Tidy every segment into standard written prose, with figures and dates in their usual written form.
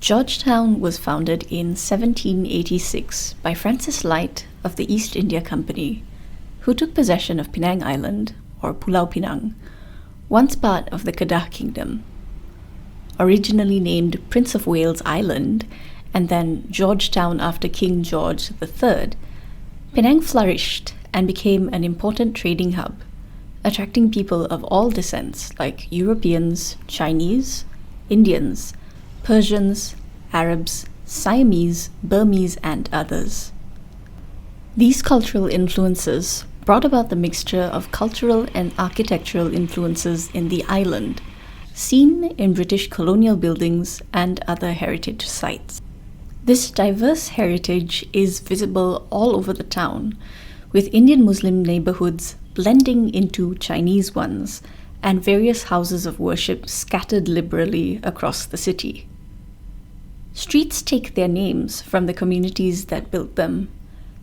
Georgetown was founded in 1786 by Francis Light of the East India Company, who took possession of Penang Island, or Pulau Pinang, once part of the Kedah Kingdom. Originally named Prince of Wales Island, and then Georgetown after King George III, Penang flourished and became an important trading hub, attracting people of all descents like Europeans, Chinese, Indians, Persians, Arabs, Siamese, Burmese, and others. These cultural influences brought about the mixture of cultural and architectural influences in the island, seen in British colonial buildings and other heritage sites. This diverse heritage is visible all over the town, with Indian Muslim neighborhoods blending into Chinese ones and various houses of worship scattered liberally across the city. Streets take their names from the communities that built them,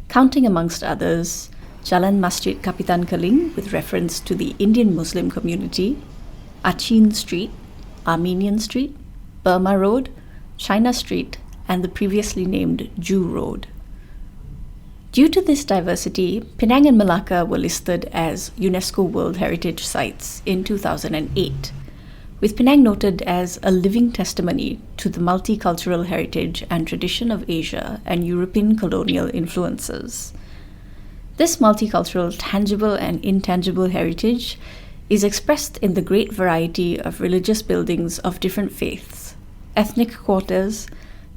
counting amongst others Jalan Masjid Kapitan Keling with reference to the Indian Muslim community, Achin Street, Armenian Street, Burma Road, China Street, and the previously named Jew Road. Due to this diversity, Penang and Malacca were listed as UNESCO World Heritage Sites in 2008, with Penang noted as a living testimony to the multicultural heritage and tradition of Asia and European colonial influences. This multicultural tangible and intangible heritage is expressed in the great variety of religious buildings of different faiths, ethnic quarters,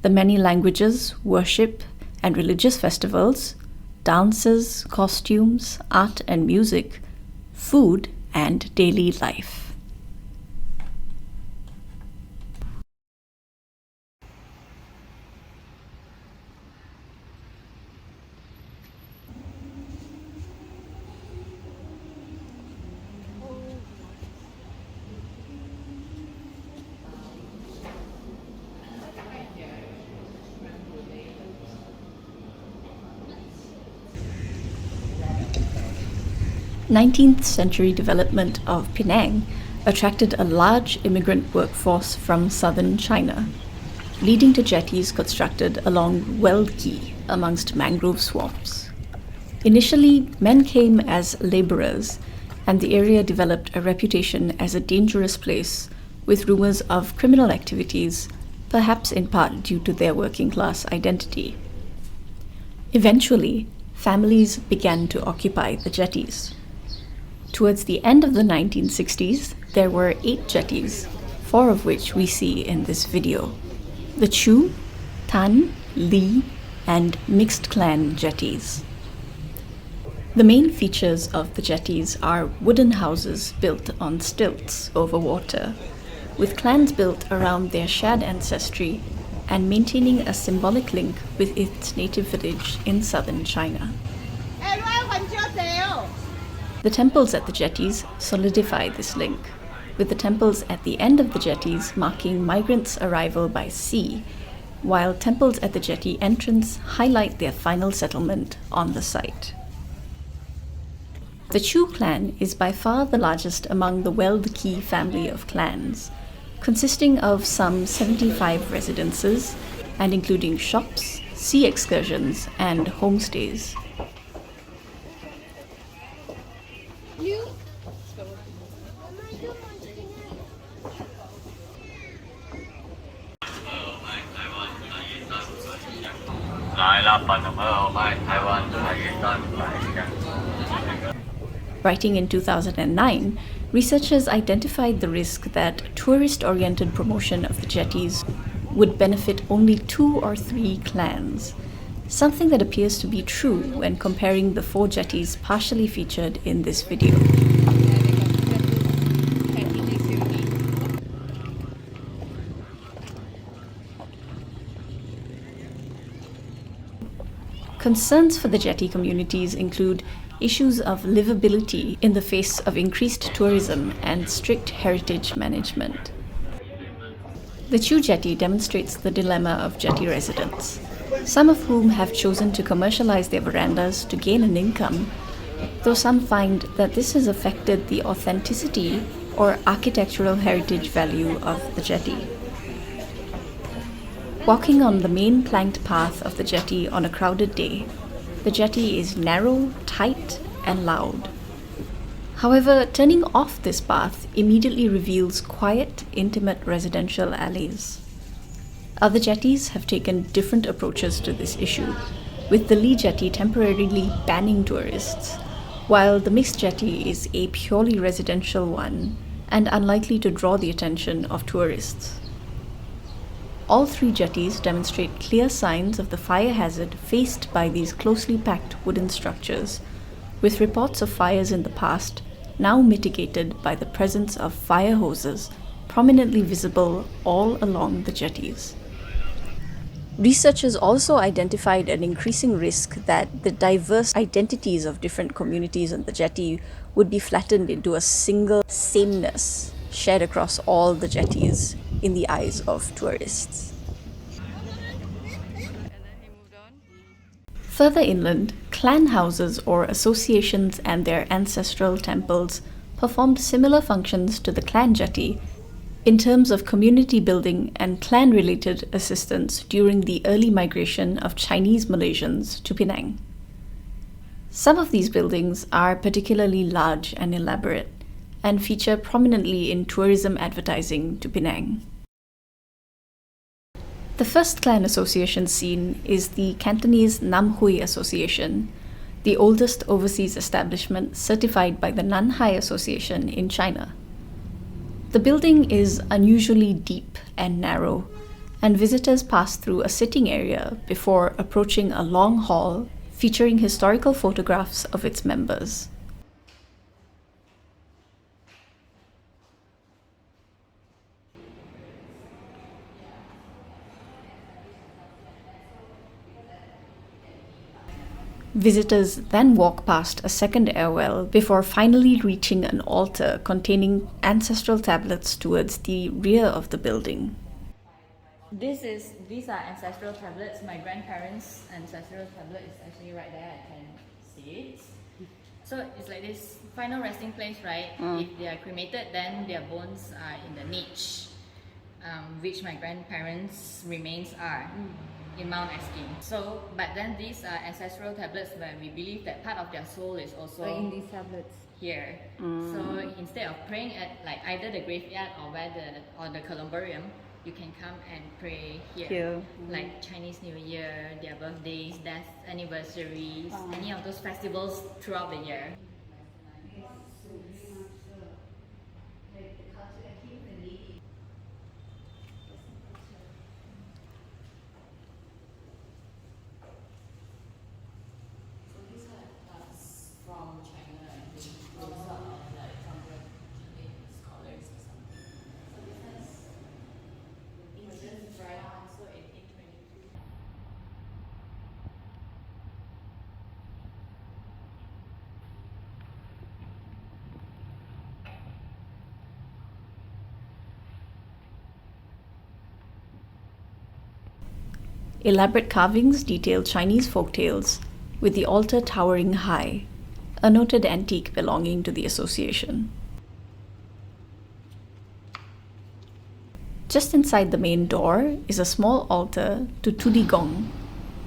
the many languages, worship, and religious festivals, dances, costumes, art and music, food, and daily life. Nineteenth century development of Penang attracted a large immigrant workforce from southern China, leading to jetties constructed along Weld Quay amongst mangrove swamps. Initially, men came as laborers, and the area developed a reputation as a dangerous place, with rumors of criminal activities, perhaps in part due to their working class identity. Eventually, families began to occupy the jetties. Towards the end of the 1960s, there were 8 jetties, 4 of which we see in this video: the Chu, Tan, Li, and Mixed Clan jetties. The main features of the jetties are wooden houses built on stilts over water, with clans built around their shared ancestry and maintaining a symbolic link with its native village in southern China. The temples at the jetties solidify this link, with the temples at the end of the jetties marking migrants' arrival by sea, while temples at the jetty entrance highlight their final settlement on the site. The Chu clan is by far the largest among the Weld Quay family of clans, consisting of some 75 residences and including shops, sea excursions, and homestays. Writing in 2009, researchers identified the risk that tourist-oriented promotion of the jetties would benefit only 2 or 3 clans, something that appears to be true when comparing the 4 jetties partially featured in this video. Concerns for the jetty communities include issues of livability in the face of increased tourism and strict heritage management. The Chu jetty demonstrates the dilemma of jetty residents, some of whom have chosen to commercialize their verandas to gain an income, though some find that this has affected the authenticity or architectural heritage value of the jetty. Walking on the main planked path of the jetty on a crowded day, the jetty is narrow, tight, and loud. However, turning off this path immediately reveals quiet, intimate residential alleys. Other jetties have taken different approaches to this issue, with the Lee jetty temporarily banning tourists, while the mixed jetty is a purely residential one and unlikely to draw the attention of tourists. All three jetties demonstrate clear signs of the fire hazard faced by these closely packed wooden structures, with reports of fires in the past now mitigated by the presence of fire hoses prominently visible all along the jetties. Researchers also identified an increasing risk that the diverse identities of different communities on the jetty would be flattened into a single sameness shared across all the jetties in the eyes of tourists. Further inland, clan houses or associations and their ancestral temples performed similar functions to the clan jetty in terms of community building and clan-related assistance during the early migration of Chinese Malaysians to Penang. Some of these buildings are particularly large and elaborate and feature prominently in tourism advertising to Penang. The first clan association seen is the Cantonese Nam Hui Association, the oldest overseas establishment certified by the Nanhai Association in China. The building is unusually deep and narrow, and visitors pass through a sitting area before approaching a long hall featuring historical photographs of its members. Visitors then walk past a second airwell before finally reaching an altar containing ancestral tablets towards the rear of the building. These are ancestral tablets. My grandparents' ancestral tablet is actually right there. I can see it. So it's like this final resting place, right? If they are cremated, then their bones are in the niche, which my grandparents' remains are. In Mount Eskin. So, but then these are ancestral tablets where we believe that part of their soul is also in these tablets here. So instead of praying at like either the graveyard or the columbarium, you can come and pray here. Like Chinese New Year, their birthdays, death anniversaries, any of those festivals throughout the year. Elaborate carvings detail Chinese folktales, with the altar towering high, a noted antique belonging to the association. Just inside the main door is a small altar to Tudigong,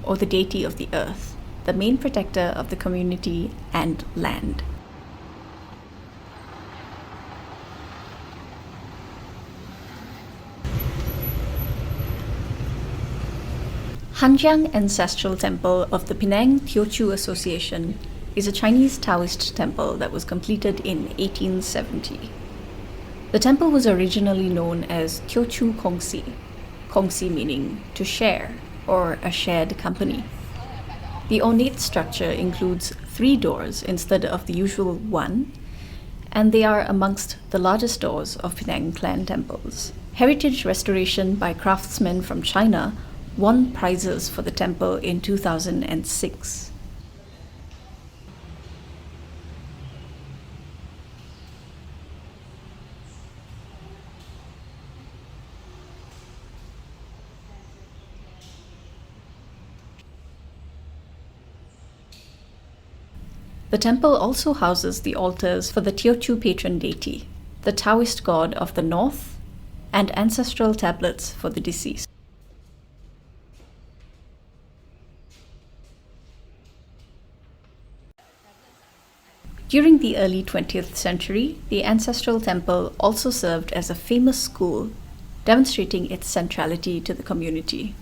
or the deity of the earth, the main protector of the community and land. Hanjiang Ancestral Temple of the Penang Teochew Association is a Chinese Taoist temple that was completed in 1870. The temple was originally known as Teochew Kongsi, Kongsi meaning to share or a shared company. The ornate structure includes 3 doors instead of the usual 1, and they are amongst the largest doors of Penang clan temples. Heritage restoration by craftsmen from China won prizes for the temple in 2006. The temple also houses the altars for the Teochew patron deity, the Taoist god of the north, and ancestral tablets for the deceased. During the early 20th century, the ancestral temple also served as a famous school, demonstrating its centrality to the community.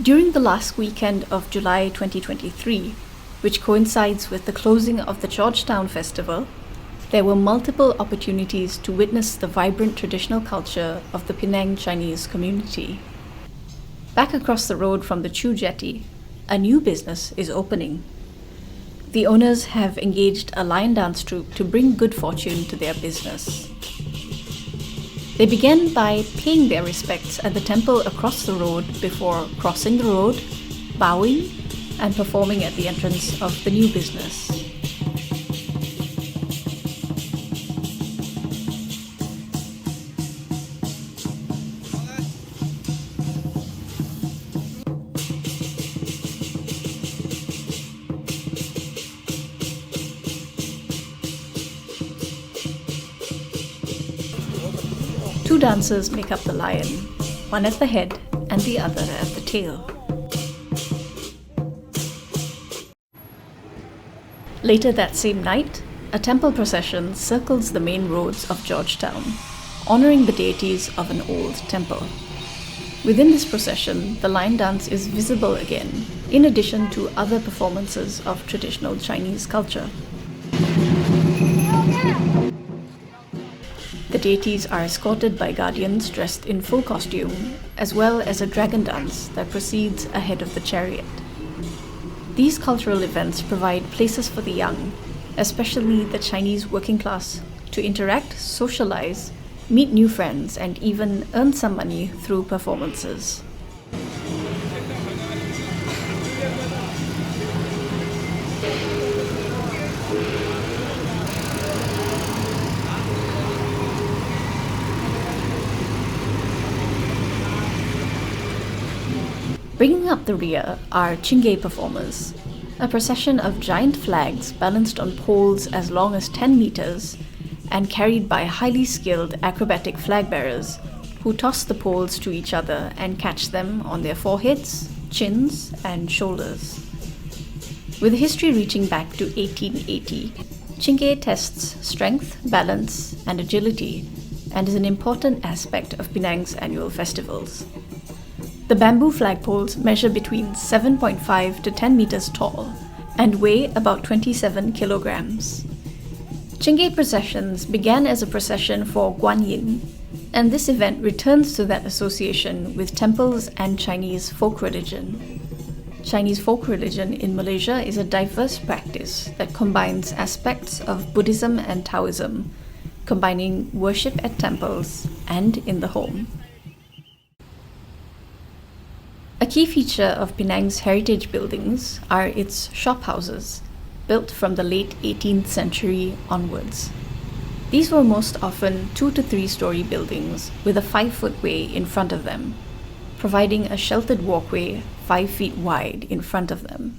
During the last weekend of July 2023, which coincides with the closing of the Georgetown Festival, there were multiple opportunities to witness the vibrant traditional culture of the Penang Chinese community. Back across the road from the Chu Jetty, a new business is opening. The owners have engaged a lion dance troupe to bring good fortune to their business. They began by paying their respects at the temple across the road before crossing the road, bowing, and performing at the entrance of the new business. Two dancers make up the lion, one at the head and the other at the tail. Later that same night, a temple procession circles the main roads of Georgetown, honoring the deities of an old temple. Within this procession, the lion dance is visible again, in addition to other performances of traditional Chinese culture. The deities are escorted by guardians dressed in full costume, as well as a dragon dance that proceeds ahead of the chariot. These cultural events provide places for the young, especially the Chinese working class, to interact, socialize, meet new friends, and even earn some money through performances. Bringing up the rear are Chingay performers, a procession of giant flags balanced on poles as long as 10 meters and carried by highly skilled acrobatic flag bearers who toss the poles to each other and catch them on their foreheads, chins, and shoulders. With history reaching back to 1880, Chingay tests strength, balance, and agility and is an important aspect of Penang's annual festivals. The bamboo flagpoles measure between 7.5 to 10 meters tall and weigh about 27 kilograms. Chingay processions began as a procession for Guanyin, and this event returns to that association with temples and Chinese folk religion. Chinese folk religion in Malaysia is a diverse practice that combines aspects of Buddhism and Taoism, combining worship at temples and in the home. A key feature of Penang's heritage buildings are its shophouses, built from the late 18th century onwards. These were most often 2 to 3 story buildings with a 5-foot way in front of them, providing a sheltered walkway 5 feet wide in front of them.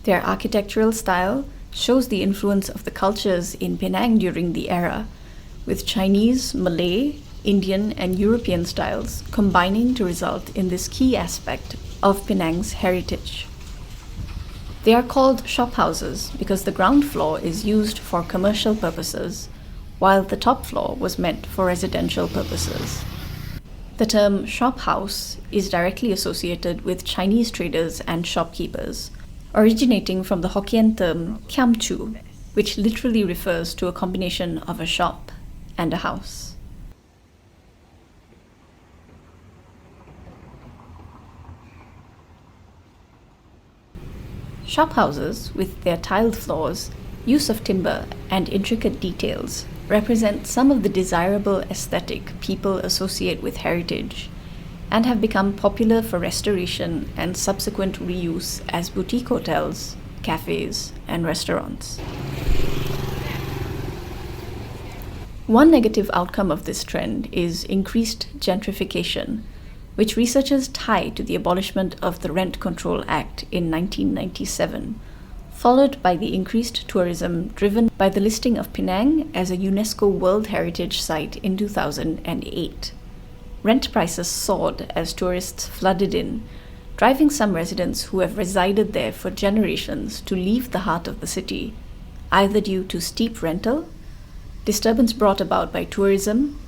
Their architectural style shows the influence of the cultures in Penang during the era, with Chinese, Malay, Indian, and European styles combining to result in this key aspect of Penang's heritage. They are called shophouses because the ground floor is used for commercial purposes, while the top floor was meant for residential purposes. The term shop house is directly associated with Chinese traders and shopkeepers, originating from the Hokkien term kiam chu, which literally refers to a combination of a shop and a house. Shophouses, with their tiled floors, use of timber, and intricate details, represent some of the desirable aesthetic people associate with heritage, and have become popular for restoration and subsequent reuse as boutique hotels, cafes, and restaurants. One negative outcome of this trend is increased gentrification, which researchers tie to the abolishment of the Rent Control Act in 1997, followed by the increased tourism driven by the listing of Penang as a UNESCO World Heritage Site in 2008. Rent prices soared as tourists flooded in, driving some residents who have resided there for generations to leave the heart of the city, either due to steep rental, disturbance brought about by tourism,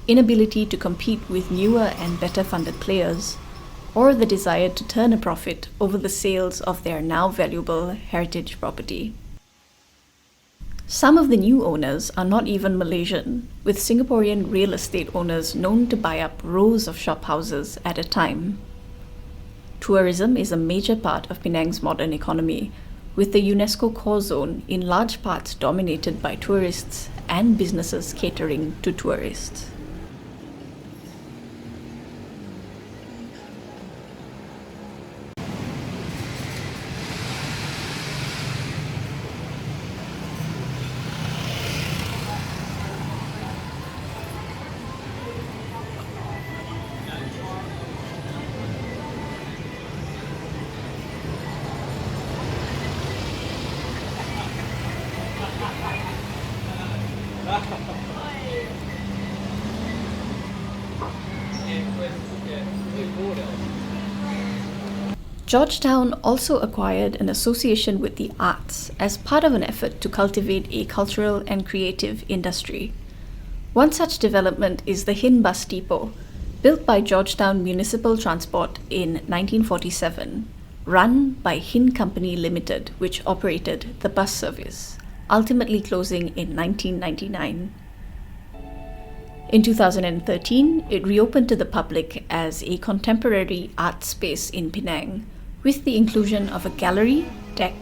inability to compete with newer and better funded players, or the desire to turn a profit over the sales of their now valuable heritage property. Some of the new owners are not even Malaysian, with Singaporean real estate owners known to buy up rows of shophouses at a time. Tourism is a major part of Penang's modern economy, with the UNESCO core zone in large parts dominated by tourists and businesses catering to tourists. Georgetown also acquired an association with the arts as part of an effort to cultivate a cultural and creative industry. One such development is the Hin Bus Depot, built by Georgetown Municipal Transport in 1947, run by Hin Company Limited, which operated the bus service, ultimately closing in 1999. In 2013, it reopened to the public as a contemporary art space in Penang, with the inclusion of a gallery, deck,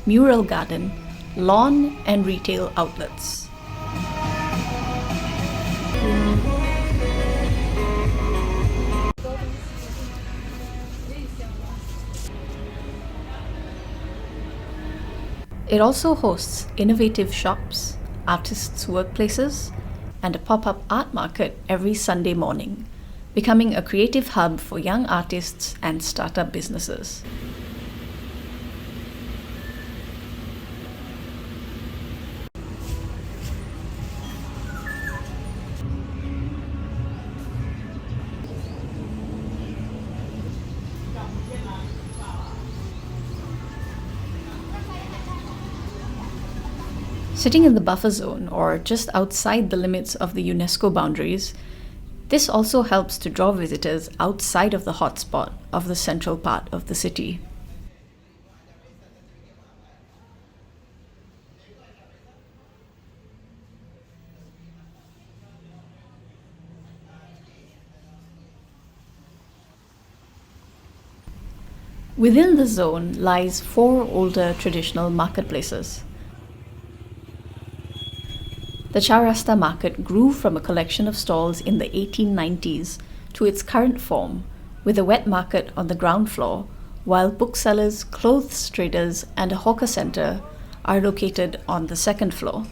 mural garden, lawn, and retail outlets. It also hosts innovative shops, artists' workplaces, and a pop-up art market every Sunday morning, becoming a creative hub for young artists and startup businesses. Sitting in the buffer zone, or just outside the limits of the UNESCO boundaries, this also helps to draw visitors outside of the hotspot of the central part of the city. Within the zone lies 4 older traditional marketplaces. The Chaurasta market grew from a collection of stalls in the 1890s to its current form, with a wet market on the ground floor, while booksellers, clothes traders, and a hawker centre are located on the second floor.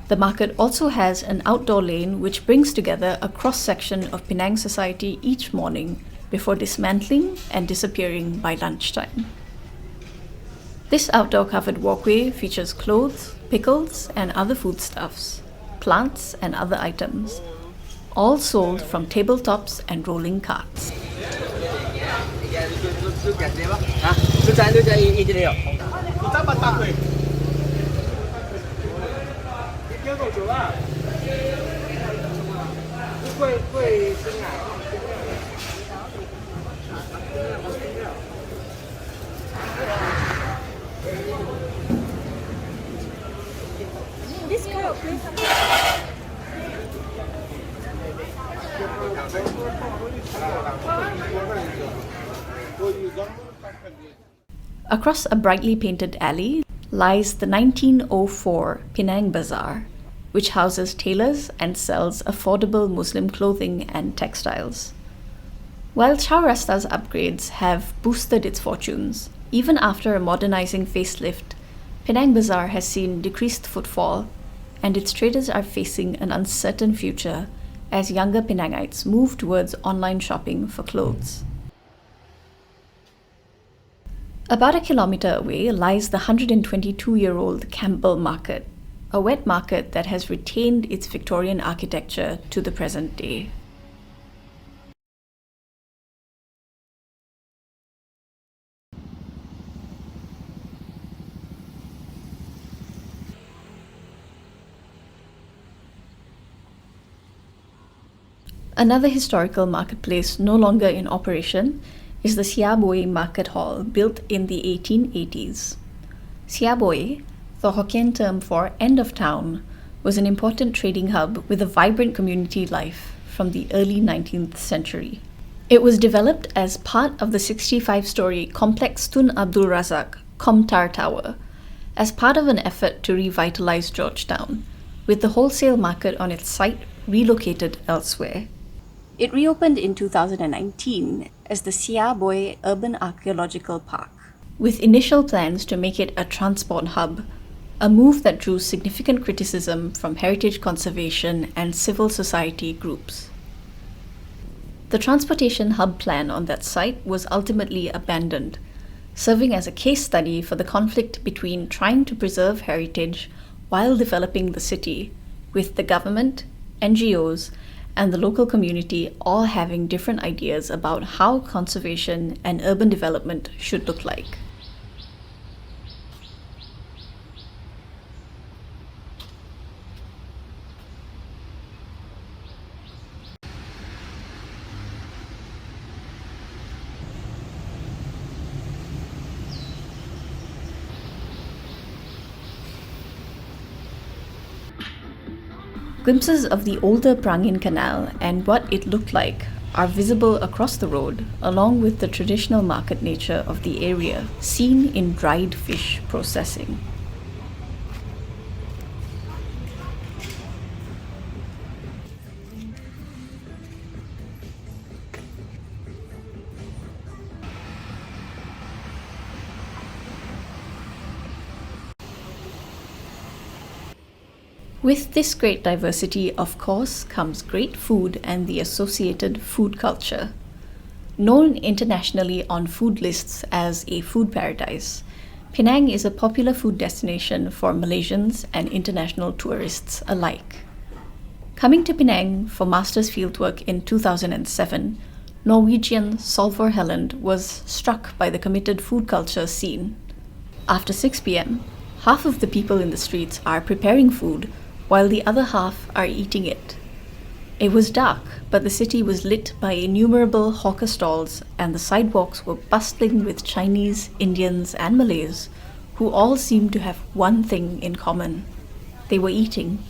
The market also has an outdoor lane which brings together a cross-section of Penang society each morning before dismantling and disappearing by lunchtime. This outdoor covered walkway features clothes, pickles, and other foodstuffs, plants, and other items, all sold from tabletops and rolling carts. Across a brightly painted alley lies the 1904 Penang Bazaar, which houses tailors and sells affordable Muslim clothing and textiles. While Chaurasta's upgrades have boosted its fortunes, even after a modernizing facelift, Penang Bazaar has seen decreased footfall, and its traders are facing an uncertain future as younger Penangites move towards online shopping for clothes. About a kilometre away lies the 122-year-old Campbell Market, a wet market that has retained its Victorian architecture to the present day. Another historical marketplace no longer in operation is the Siaboi Market Hall, built in the 1880s. Siaboi, the Hokkien term for end of town, was an important trading hub with a vibrant community life from the early 19th century. It was developed as part of the 65-story Complex Tun Abdul Razak Komtar Tower, as part of an effort to revitalize Georgetown, with the wholesale market on its site relocated elsewhere. It reopened in 2019 as the Siaboi Urban Archaeological Park, with initial plans to make it a transport hub, a move that drew significant criticism from heritage conservation and civil society groups. The transportation hub plan on that site was ultimately abandoned, serving as a case study for the conflict between trying to preserve heritage while developing the city, with the government, NGOs, and the local community all having different ideas about how conservation and urban development should look like. Glimpses of the older Prangin Canal and what it looked like are visible across the road, along with the traditional market nature of the area, seen in dried fish processing. With this great diversity, of course, comes great food and the associated food culture. Known internationally on food lists as a food paradise, Penang is a popular food destination for Malaysians and international tourists alike. Coming to Penang for master's fieldwork in 2007, Norwegian Solvor Helland was struck by the committed food culture scene. After 6 p.m., half of the people in the streets are preparing food, while the other half are eating it. It was dark, but the city was lit by innumerable hawker stalls, and the sidewalks were bustling with Chinese, Indians, and Malays, who all seemed to have one thing in common. They were eating.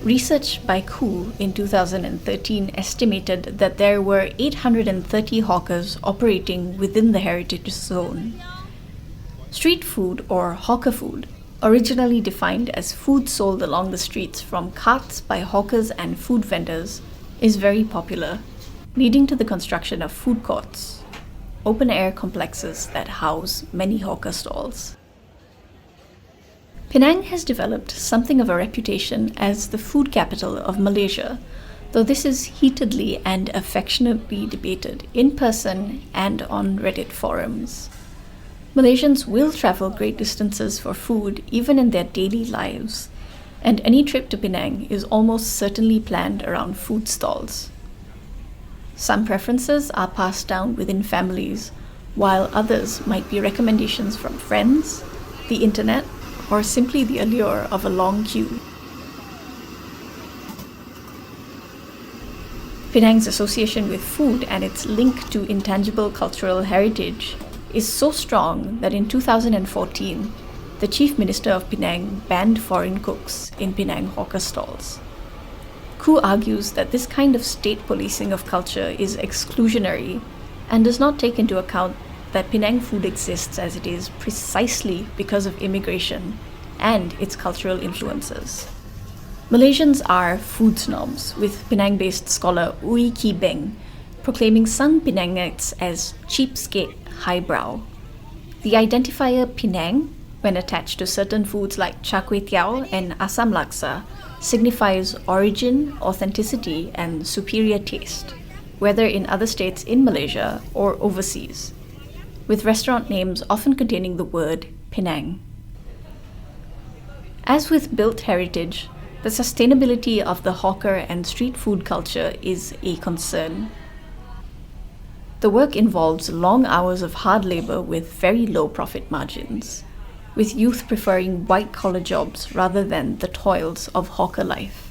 Research by Koo in 2013 estimated that there were 830 hawkers operating within the heritage zone. Street food, or hawker food, originally defined as food sold along the streets from carts by hawkers and food vendors, is very popular, leading to the construction of food courts, open-air complexes that house many hawker stalls. Penang has developed something of a reputation as the food capital of Malaysia, though this is heatedly and affectionately debated in person and on Reddit forums. Malaysians will travel great distances for food even in their daily lives, and any trip to Penang is almost certainly planned around food stalls. Some preferences are passed down within families, while others might be recommendations from friends, the internet, or simply the allure of a long queue. Penang's association with food and its link to intangible cultural heritage is so strong that in 2014, the Chief Minister of Penang banned foreign cooks in Penang hawker stalls. Khoo argues that this kind of state policing of culture is exclusionary and does not take into account that Penang food exists as it is precisely because of immigration and its cultural influences. Malaysians are food snobs, with Penang-based scholar Ui Ki Beng proclaiming some Penangites as cheapskate highbrow. The identifier Penang, when attached to certain foods like char kway teow and asam laksa, signifies origin, authenticity, and superior taste, whether in other states in Malaysia or overseas, with restaurant names often containing the word Penang. As with built heritage, the sustainability of the hawker and street food culture is a concern. The work involves long hours of hard labor with very low profit margins, with youth preferring white-collar jobs rather than the toils of hawker life.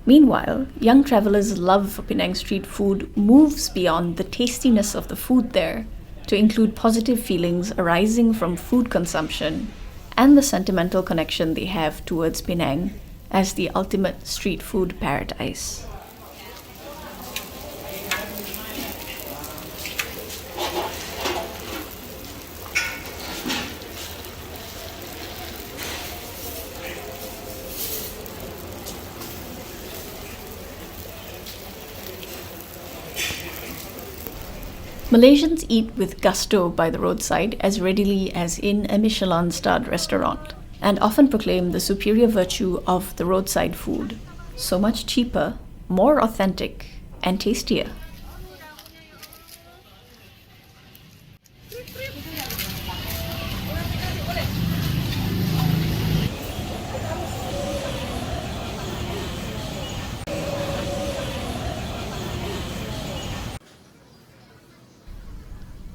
Meanwhile, young travelers' love for Penang street food moves beyond the tastiness of the food there to include positive feelings arising from food consumption and the sentimental connection they have towards Penang as the ultimate street food paradise. Malaysians eat with gusto by the roadside as readily as in a Michelin-starred restaurant, and often proclaim the superior virtue of the roadside food, so much cheaper, more authentic, and tastier.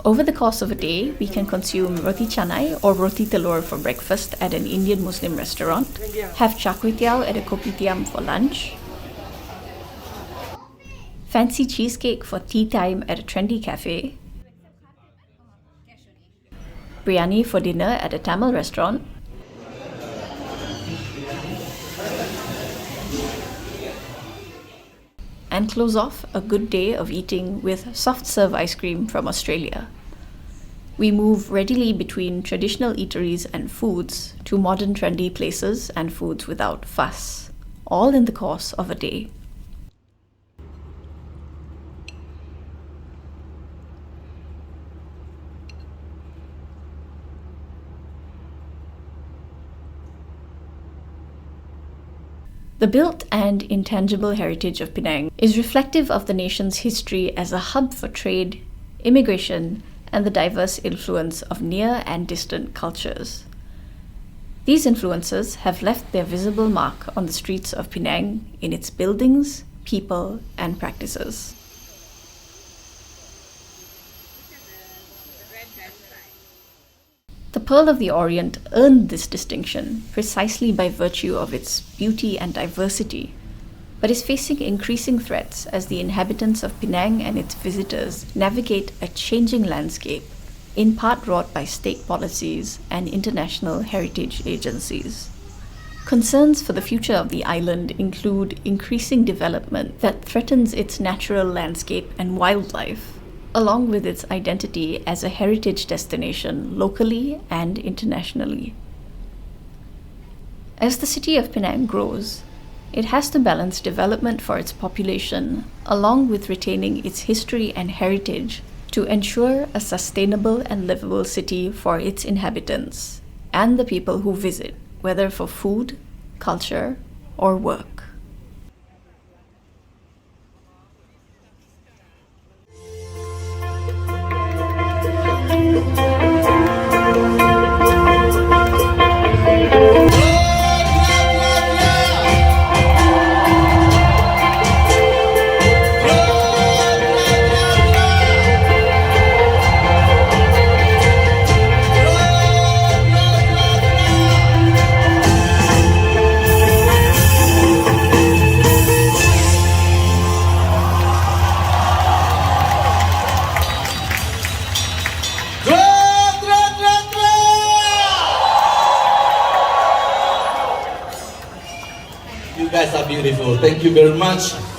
Over the course of a day, we can consume roti canai or roti telur for breakfast at an Indian Muslim restaurant, have char kway teow at a kopitiam for lunch, fancy cheesecake for tea time at a trendy cafe, biryani for dinner at a Tamil restaurant, and close off a good day of eating with soft serve ice cream from Australia. We move readily between traditional eateries and foods to modern trendy places and foods without fuss, all in the course of a day. The built and intangible heritage of Penang is reflective of the nation's history as a hub for trade, immigration, and the diverse influence of near and distant cultures. These influences have left their visible mark on the streets of Penang in its buildings, people, and practices. The Pearl of the Orient earned this distinction precisely by virtue of its beauty and diversity, but is facing increasing threats as the inhabitants of Penang and its visitors navigate a changing landscape, in part wrought by state policies and international heritage agencies. Concerns for the future of the island include increasing development that threatens its natural landscape and wildlife, along with its identity as a heritage destination locally and internationally. As the city of Penang grows, it has to balance development for its population along with retaining its history and heritage to ensure a sustainable and livable city for its inhabitants and the people who visit, whether for food, culture, or work. beautiful. Thank you very much.